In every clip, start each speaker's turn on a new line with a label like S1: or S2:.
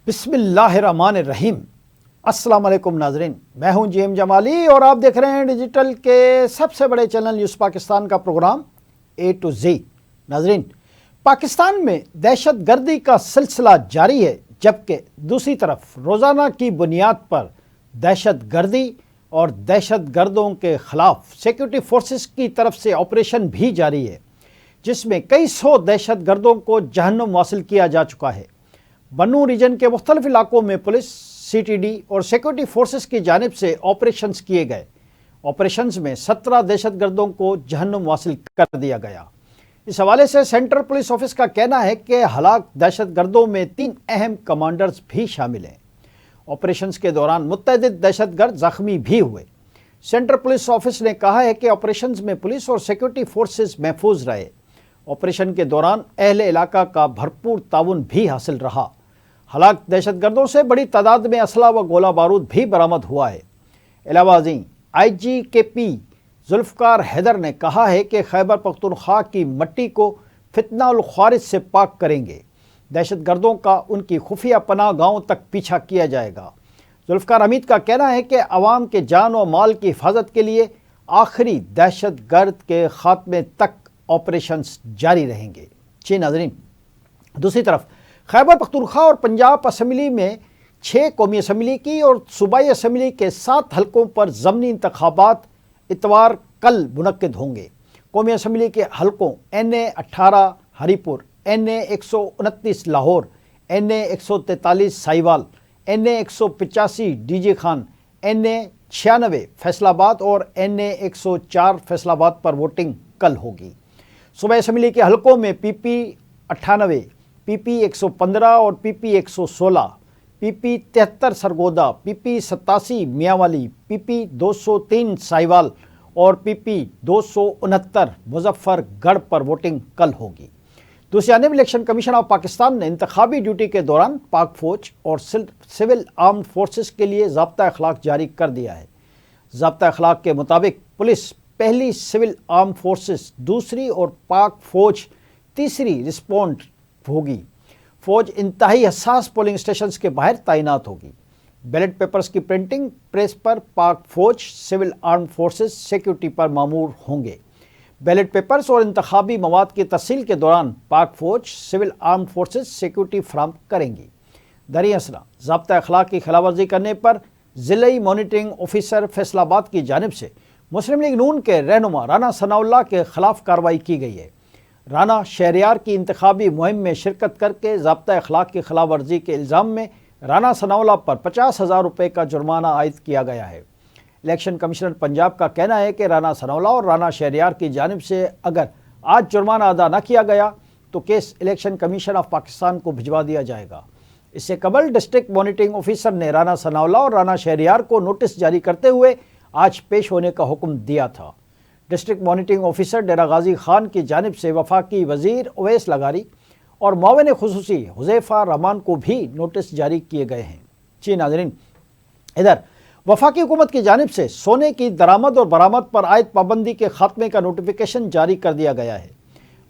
S1: بسم اللہ الرحمن الرحیم۔ السلام علیکم ناظرین، میں ہوں جی ایم جمالی اور آپ دیکھ رہے ہیں ڈیجیٹل کے سب سے بڑے چینل نیوز پاکستان کا پروگرام اے ٹو زی۔ ناظرین، پاکستان میں دہشت گردی کا سلسلہ جاری ہے، جبکہ دوسری طرف روزانہ کی بنیاد پر دہشت گردی اور دہشت گردوں کے خلاف سیکورٹی فورسز کی طرف سے آپریشن بھی جاری ہے، جس میں کئی سو دہشت گردوں کو جہنم واصل کیا جا چکا ہے۔ بنو ریجن کے مختلف علاقوں میں پولیس، سی ٹی ڈی اور سیکورٹی فورسز کی جانب سے آپریشنز کیے گئے۔ آپریشنز میں 17 دہشت گردوں کو جہنم واصل کر دیا گیا۔ اس حوالے سے سینٹرل پولیس آفس کا کہنا ہے کہ ہلاک دہشت گردوں میں 3 اہم کمانڈرز بھی شامل ہیں۔ آپریشنز کے دوران متعدد دہشت گرد زخمی بھی ہوئے۔ سینٹرل پولیس آفس نے کہا ہے کہ آپریشنز میں پولیس اور سیکورٹی فورسز محفوظ رہے۔ آپریشن کے دوران اہل علاقہ کا بھرپور تعاون بھی حاصل رہا۔ ہلاک دہشت گردوں سے بڑی تعداد میں اسلحہ و گولہ بارود بھی برآمد ہوا ہے۔ علاوہ ازیں آئی جی کے پی ذوالفقار حیدر نے کہا ہے کہ خیبر پختونخوا کی مٹی کو فتنہ الخوارج سے پاک کریں گے۔ دہشت گردوں کا ان کی خفیہ پناہ گاہوں تک پیچھا کیا جائے گا۔ ذوالفقار حمید کا کہنا ہے کہ عوام کے جان و مال کی حفاظت کے لیے آخری دہشت گرد کے خاتمے تک آپریشنز جاری رہیں گے۔ جی ناظرین، دوسری طرف خیبر پختونخوا اور پنجاب اسمبلی میں 6 قومی اسمبلی کی اور صوبائی اسمبلی کے 7 حلقوں پر ضمنی انتخابات اتوار کل منعقد ہوں گے۔ قومی اسمبلی کے حلقوں NA 18 ہری پور، NA 129 Lahore, NA 143 Sahiwal, NA 185 D J Khan, NA 96 Faisal آباد اور NA 104 فیصل آباد پر ووٹنگ کل ہوگی۔ صوبائی اسمبلی کے حلقوں میں PP 98، PP 115 اور PP 116، PP 73 سرگودا، PP 87 میاں والی، PP 203 سائیوال اور PP 269 مظفر گڑھ پر ووٹنگ کل ہوگی۔ دوسری جانب الیکشن کمیشن آف پاکستان نے انتخابی ڈیوٹی کے دوران پاک فوج اور سول آرمڈ فورسز کے لیے ضابطہ اخلاق جاری کر دیا ہے۔ ضابطہ اخلاق کے مطابق پولیس پہلی، سول آرم فورسز دوسری اور پاک فوج تیسری رسپونڈ ہوگی۔ فوج انتہائی حساس پولنگ اسٹیشنز کے باہر تعینات ہوگی۔ بیلٹ پیپرز کی پرنٹنگ پریس پر پاک فوج، سول آرم فورسز سیکورٹی پر مامور ہوں گے۔ بیلٹ پیپرز اور انتخابی مواد کی ترسیل کے دوران پاک فوج، سول آرم فورسز سیکورٹی فراہم کریں گی۔ دریں اثنا ضابطہ اخلاق کی خلاف ورزی کرنے پر ضلعی مانیٹرنگ آفیسر فیصل آباد کی جانب سے مسلم لیگ نون کے رہنما رانا ثناء اللہ کے خلاف کارروائی کی گئی ہے۔ رانا شہریار کی انتخابی مہم میں شرکت کر کے ضابطہ اخلاق کی خلاف ورزی کے الزام میں رانا ثناء اللہ پر 50,000 روپے کا جرمانہ عائد کیا گیا ہے۔ الیکشن کمشنر پنجاب کا کہنا ہے کہ رانا ثناء اللہ اور رانا شہریار کی جانب سے اگر آج جرمانہ ادا نہ کیا گیا تو case election commission of Pakistan کو بھجوا دیا جائے گا۔ اس سے قبل ڈسٹرکٹ مانیٹرنگ آفیسر نے رانا ثناء اللہ اور رانا شہریار کو نوٹس جاری کرتے ہوئے آج پیش ہونے کا حکم دیا تھا۔ District monitoring officer Dera Ghazi Khan کی جانب سے وفاقی وزیر اویس لغاری اور معاون خصوصی حذیفہ رحمان کو بھی نوٹس جاری کیے گئے ہیں۔ جی ناظرین، ادھر وفاقی حکومت کی جانب سے سونے کی درآمد اور برآمد پر عائد پابندی کے خاتمے کا نوٹیفیکیشن جاری کر دیا گیا ہے۔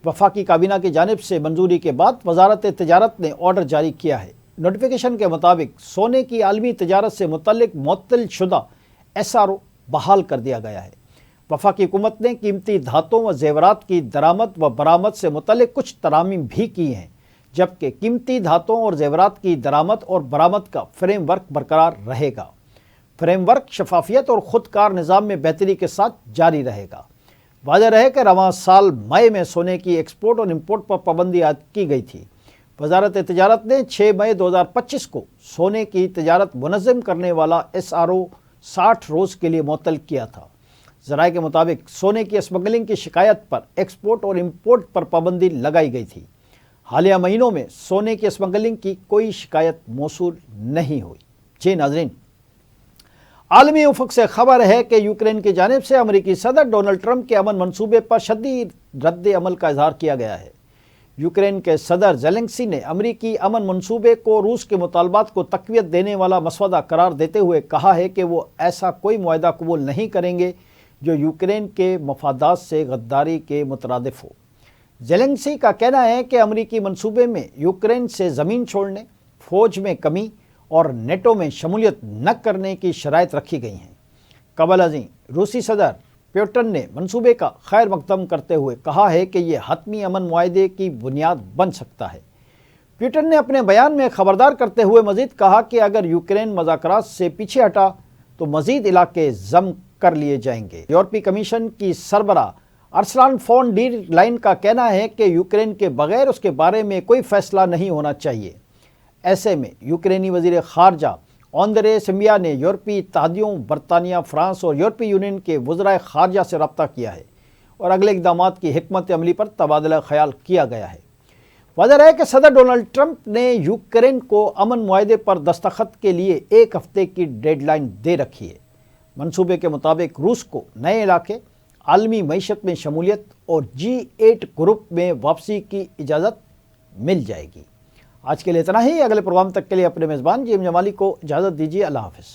S1: وفاقی کابینہ کی جانب سے منظوری کے بعد وزارت تجارت نے آرڈر جاری کیا ہے۔ نوٹیفیکیشن کے مطابق سونے کی عالمی تجارت سے متعلق معطل شدہ SRO بحال کر دیا گیا ہے۔ وفاقی حکومت نے قیمتی دھاتوں و زیورات کی درآمد و برآمد سے متعلق کچھ ترامیم بھی کی ہیں، جبکہ قیمتی دھاتوں اور زیورات کی درآمد اور برآمد کا فریم ورک برقرار رہے گا۔ فریم ورک شفافیت اور خود کار نظام میں بہتری کے ساتھ جاری رہے گا۔ واضح رہے کہ رواں سال مئی میں سونے کی ایکسپورٹ اور امپورٹ پر پابندی عائد کی گئی تھی۔ وزارت تجارت نے 6 مئی 2025 کو سونے کی تجارت منظم کرنے والا SRO 60 روز کے لیے معطل کیا تھا۔ ذرائع کے مطابق سونے کی اسمگلنگ کی شکایت پر ایکسپورٹ اور امپورٹ پر پابندی لگائی گئی تھی۔ حالیہ مہینوں میں سونے کی اسمگلنگ کی کوئی شکایت موصول نہیں ہوئی۔ جی ناظرین، عالمی افق سے خبر ہے کہ یوکرین کی جانب سے امریکی صدر ڈونلڈ ٹرمپ کے امن منصوبے پر شدید رد عمل کا اظہار کیا گیا ہے۔ یوکرین کے صدر زیلنسکی نے امریکی امن منصوبے کو روس کے مطالبات کو تقویت دینے والا مسودہ قرار دیتے ہوئے کہا ہے کہ وہ ایسا کوئی معاہدہ قبول نہیں کریں گے جو یوکرین کے مفادات سے غداری کے مترادف ہو۔ زیلنسکی کا کہنا ہے کہ امریکی منصوبے میں یوکرین سے زمین چھوڑنے، فوج میں کمی اور نیٹو میں شمولیت نہ کرنے کی شرائط رکھی گئی ہیں۔ قبل ازیں روسی صدر پیوٹن نے منصوبے کا خیر مقدم کرتے ہوئے کہا ہے کہ یہ حتمی امن معاہدے کی بنیاد بن سکتا ہے۔ پیوٹن نے اپنے بیان میں خبردار کرتے ہوئے مزید کہا کہ اگر یوکرین مذاکرات سے پیچھے ہٹا تو مزید علاقے ضم کر لیے جائیں گے۔ یورپی کمیشن کی سربراہ ارسلان فون ڈیر لائن کا کہنا ہے کہ یوکرین کے بغیر اس کے بارے میں کوئی فیصلہ نہیں ہونا چاہیے۔ ایسے میں یوکرینی وزیر خارجہ آندرے سمبیا نے یورپی اتحادیوں برطانیہ، فرانس اور یورپی یونین کے وزرائے خارجہ سے رابطہ کیا ہے اور اگلے اقدامات کی حکمت عملی پر تبادلہ خیال کیا گیا ہے۔ واضح ہے کہ صدر ڈونلڈ ٹرمپ نے یوکرین کو امن معاہدے پر دستخط کے لیے 1 ہفتے کی ڈیڈ لائن دے رکھی ہے۔ منصوبے کے مطابق روس کو نئے علاقے، عالمی معیشت میں شمولیت اور G8 گروپ میں واپسی کی اجازت مل جائے گی۔ آج کے لیے اتنا ہی۔ اگلے پروگرام تک کے لیے اپنے میزبان جیم جمالی کو اجازت دیجیے۔ اللہ حافظ۔